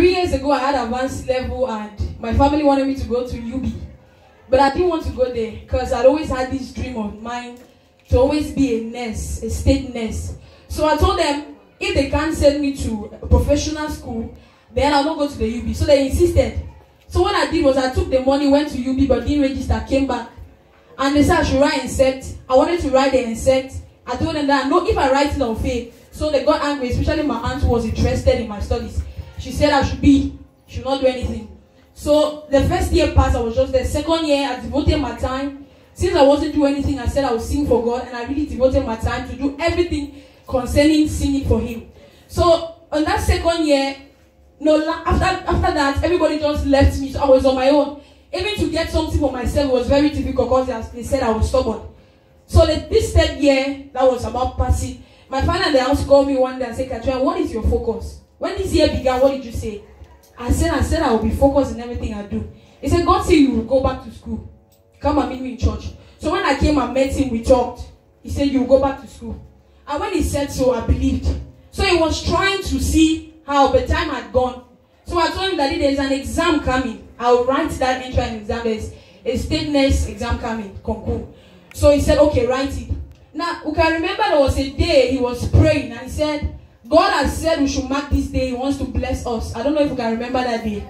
3 years ago, I had advanced level and my family wanted me to go to UB. But I didn't want to go there because I'd always had this dream of mine to always be a nurse, a state nurse. So I told them, if they can't send me to a professional school, then I'll not go to the UB. So they insisted. So what I did was I took the money, went to UB, but didn't register, came back. And they said I should write insect. I wanted to write the insect. I told them that, no, if I write it, I'll fail. So they got angry, especially my aunt who was interested in my studies. She said I should not do anything. So the first year passed, I was just there. Second year, I devoted my time. Since I wasn't doing anything, I said I would sing for God, and I really devoted my time to do everything concerning singing for Him. So on that second year, after that, everybody just left me. So I was on my own. Even to get something for myself was very difficult because they said I was stubborn. So this third year, that was about passing. My father in the house called me one day and said, Katrina, what is your focus? When this year began, what did you say? I said I will be focused in everything I do. He said, God said you will go back to school. Come and meet me in church. So when I came and met him, we talked. He said, you will go back to school. And when he said so, I believed. So he was trying to see how the time had gone. So I told him that there is an exam coming. I will write that entrance exam. There's a state nurse exam coming, concours. So he said, okay, write it. Now, we can remember there was a day he was praying and he said, God has said we should mark this day. He wants to bless us. I don't know if you can remember that day.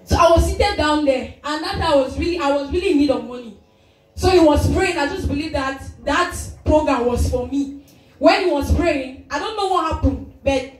So I was seated down there, and that I was really in need of money. So he was praying. I just believe that program was for me. When he was praying, I don't know what happened, but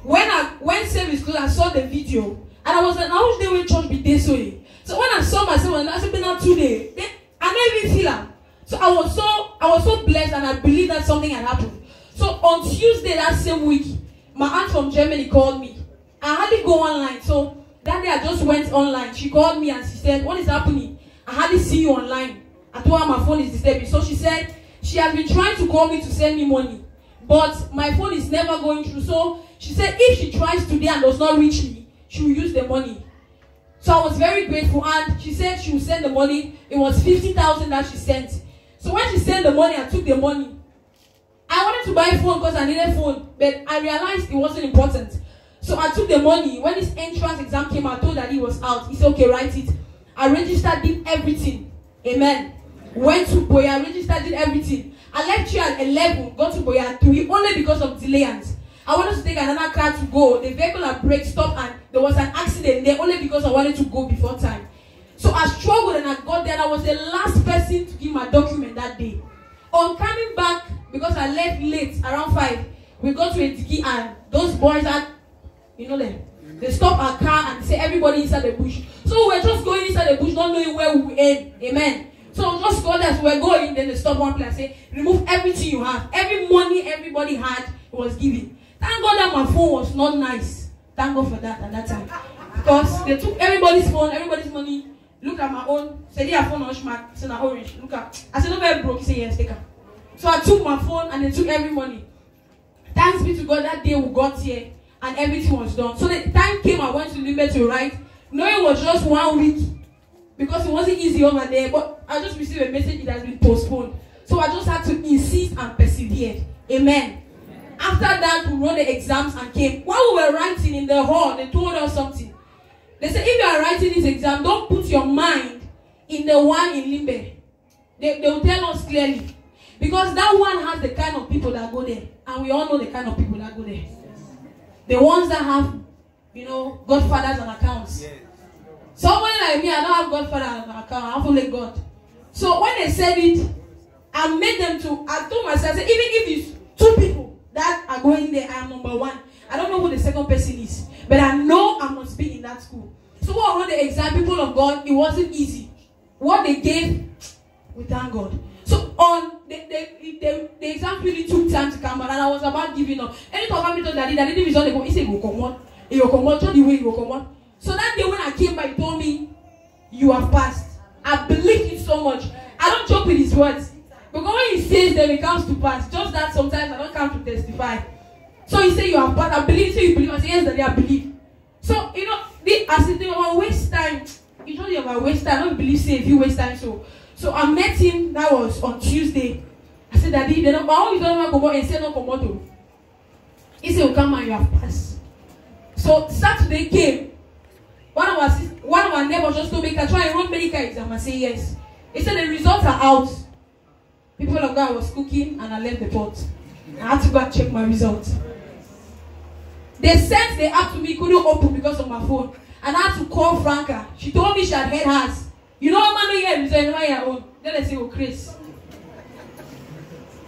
when service closed, I saw the video, and I was like, how should they church be this way? So when I saw myself, and I said, been out 2 days, I didn't even feel it. So I was so blessed, and I believe that something had happened. So on Tuesday that same week, my aunt from Germany called me. I hardly go online. So that day I just went online. She called me and she said, what is happening? I hardly see you online. I told her my phone is disturbing. So she said, she has been trying to call me to send me money. But my phone is never going through. So she said, if she tries today and does not reach me, she will use the money. So I was very grateful. And she said she will send the money. It was 50,000 that she sent. So when she sent the money, I took the money. I wanted to buy a phone because I needed a phone, but I realized it wasn't important. So I took the money. When this entrance exam came, I told Daddy it was out. He said, okay, write it. I registered, did everything. Amen. Went to Boya, registered, did everything. I left here at 11, got to Boya at 3, only because of delays. I wanted to take another car to go. The vehicle had brake stopped and there was an accident there only because I wanted to go before time. So I struggled and I got there and I was the last person to give my document that day. On coming back, because I left late, around 5, we got to a Tiki and those boys had, they stopped our car and say everybody inside the bush. So we were just going inside the bush, not knowing where we were in. Amen. So just got there, so we were going, then they stopped one place and say, remove everything you have. Every money everybody had was given. Thank God that my phone was not nice. Thank God for that at that time. Because they took everybody's phone, everybody's money. Look at my own. Say, their phone on Schmack. It's an orange. Look at. I said, no, very broke. He said, yes, take her. So I took my phone and they took every money. Thanks be to God, that day we got here and everything was done. So the time came, I went to Limbe to write. No, it was just 1 week because it wasn't easy over there. But I just received a message, it has been postponed. So I just had to insist and persevere. Amen. After that, we wrote the exams and came. While we were writing in the hall, they told us something. They said, if you are writing this exam, don't put your mind in the one in Limbe. They will tell us clearly. Because that one has the kind of people that go there. And we all know the kind of people that go there. The ones that have, godfathers and accounts. Somebody like me, I don't have godfather and account. I have only God. So when they said it, I told myself, even if it's 2 people that are going there, I am number 1. I don't know who the second person is. But I know I must be in that school. So when I wrote the exam, people of God, it wasn't easy. What they gave, we thank God. So on the exam really took time to come out, and I was about giving up. Anytime I told Daddy didn't result, he said, go come on. You come on, show the way you come on. So that day when I came back, he told me, you have passed. I believed it so much. I don't joke with his words. Because when he says that it comes to pass, just that sometimes I don't come to testify. So he said, you have passed. I believe, so you believe. I said, yes, Daddy, I believe. So, as if they were waste time, usually if I waste time, I don't believe, say, if you waste time, So I met him, that was on Tuesday. I said, Daddy, they don't know and say no come. He said, come and you have passed. So Saturday came. One of our neighbors just told me, "Can try and run medical exam?" I say yes. He said the results are out. People of God, was cooking and I left the pot. I had to go and check my results. They sent the app to me, couldn't open because of my phone. And I had to call Franca. She told me she had heard hers. You know what man don't hear result, never your own. Then they say, "Oh, Chris."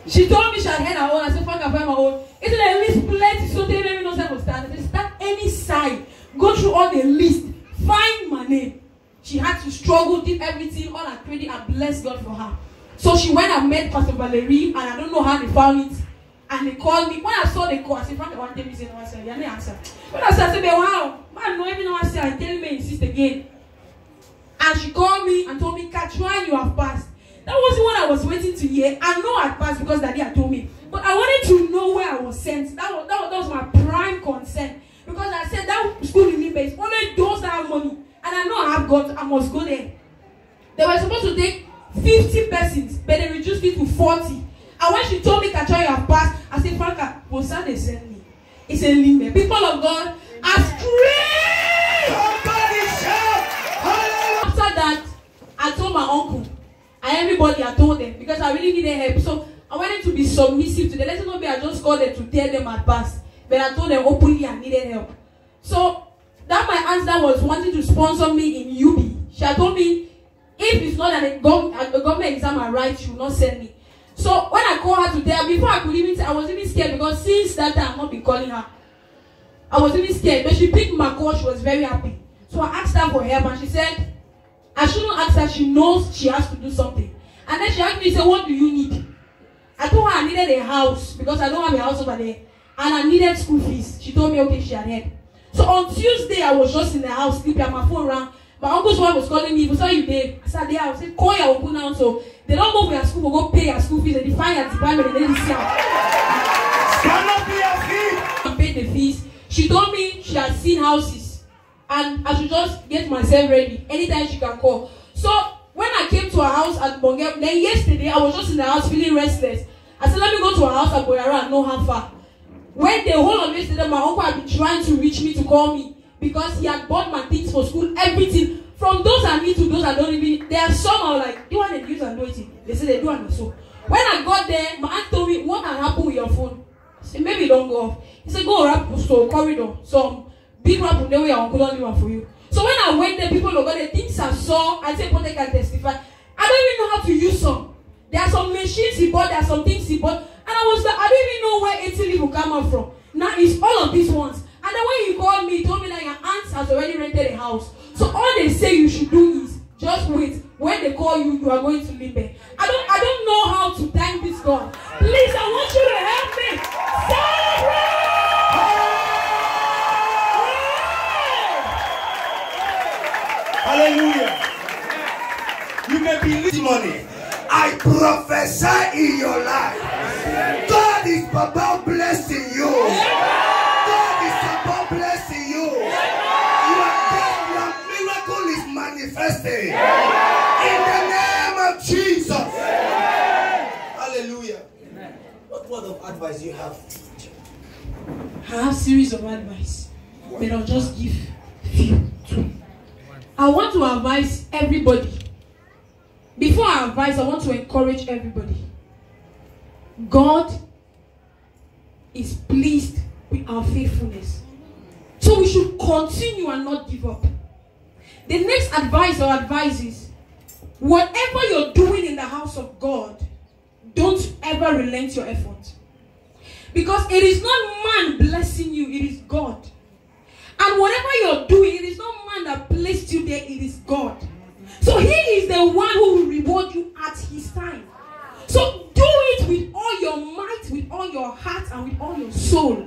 She told me she had heard her own. I said, "Franca, find my own." It's a list plenty, so they don't even know how to start. They start any side, go through all the list, find my name. She had to struggle, did everything, all her credit, and bless God for her. So she went and met Pastor Valerie, and I don't know how they found it. And they called me. When I saw the call, I said, "Frank, I want to tell me, I said, you didn't answer." When I said, "Wow, man, no even know I said, I tell me, insist again." And she called me and told me, "Katrin, you have passed." That wasn't what I was waiting to hear. I know I passed because Daddy had told me. But I wanted to know where I was sent. That was my prime concern. Because I said that school in Limbe is only those that have money. And I know I must go there. They were supposed to take 50 persons, but they reduced it to 40. And when she told me, "Katrin, you have passed," I said, "Franca, what's that they send me?" It's a Limbe. People of God are screaming. After that, I told my uncle and everybody, I told them because I really needed help. So I wanted to be submissive to them. Let not be I just called them to tell them I passed. But I told them openly I needed help. So that my answer was wanting to sponsor me in UB. She had told me if it's not that a government exam I write, she will not send me. So when I called her to tell, before I could even say, I was even scared because since that time I've not been calling her. I was even scared. But she picked my call, she was very happy. So I asked her for help and she said, I shouldn't ask her, she knows she has to do something. And then she asked me, "Say, what do you need?" I told her I needed a house because I don't have a house over there. And I needed school fees. She told me, okay, she had heard. So on Tuesday, I was just in the house sleeping, and my phone rang. My uncle's wife was calling me. "He saw you there." I said, "Yeah." I said, "Call your uncle now." So they don't go for your school, we'll go pay your school fees. They define your department and then they see Stand up to your feet. and pay the fees. She told me she had seen houses. And I should just get myself ready. Anytime she can call. So when I came to her house at Bongel, then yesterday I was just in the house feeling restless. I said, let me go to her house at Boyara and know how far. When the whole of yesterday, my uncle had been trying to reach me to call me because he had bought my things for school, everything. From those I need to those I don't even. There are some I was like, do you want to use and do it? They said they do and so. When I got there, my aunt told me, "What had happened with your phone?" I said, "Maybe it don't go off." He said, "Go wrap to corridor. Some big rap will know your uncle don't do one for you." So when I went there, people of God, the things I saw, I said, "But they can testify." I don't even know how to use some. There are some machines he bought, there are some things he bought. And I was like, I don't even know where 80 leaf will come out from. Now it's all of these ones. And then when he called me, he told me that your aunt has already rented a house. So all they say you should do is just wait. When they call you, you are going to live there. I don't know how to thank this God. Please, I want you to help me. Celebrate! Hallelujah. You may be losing money. I prophesy in your life. God is about blessing you. God is about blessing you. Your miracle is manifesting. In the name of Jesus. Hallelujah. What word of advice do you have? I have a series of advice. But I'll just give few. I want to advise everybody. Before I advise, I want to encourage everybody. God is pleased with our faithfulness. So we should continue and not give up. The next advice or advice is, whatever you're doing in the house of God, don't ever relent your effort. Because it is not man blessing you, it is God. And whatever you're doing, it is not man that placed you there, it is God. So he is the one who will reward you at his time. So do it with all your might, with all your heart, and with all your soul.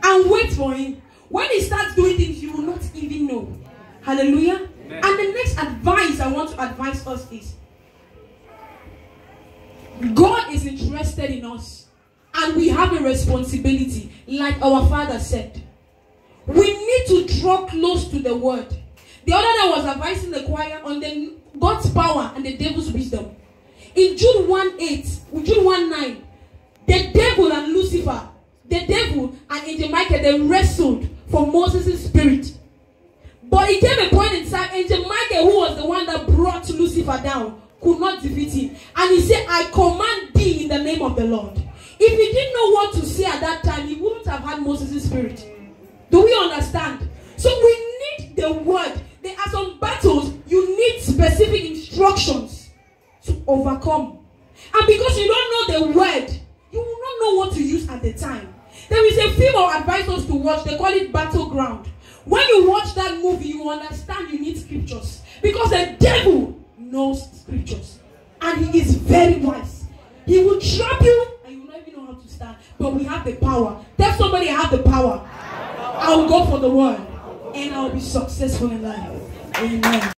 And wait for him. When he starts doing things, you will not even know. Hallelujah. Amen. And the next advice I want to advise us is, God is interested in us. And we have a responsibility. Like our father said, we need to draw close to the word. The other day I was advising the choir on the God's power and the devil's wisdom. In Jude 1:8, Jude 1:9, the devil and Lucifer, the devil and Angel Michael, they wrestled for Moses' spirit. But it came a point in time, Angel Michael, who was the one that brought Lucifer down, could not defeat him. And he said, I command thee in the name of the Lord. If he didn't know what to say at that time, he wouldn't have had Moses' spirit. Do we understand? So we need the word. There are some battles you need specific instructions to overcome. And because you don't know the word, you will not know what to use at the time. There is a film I advise us to watch. They call it Battleground. When you watch that movie, you understand you need scriptures. Because the devil knows scriptures. And he is very wise. He will trap you and you will not even know how to stand. But we have the power. Tell somebody I have the power. I will go for the word. And I will be successful in life. Amen.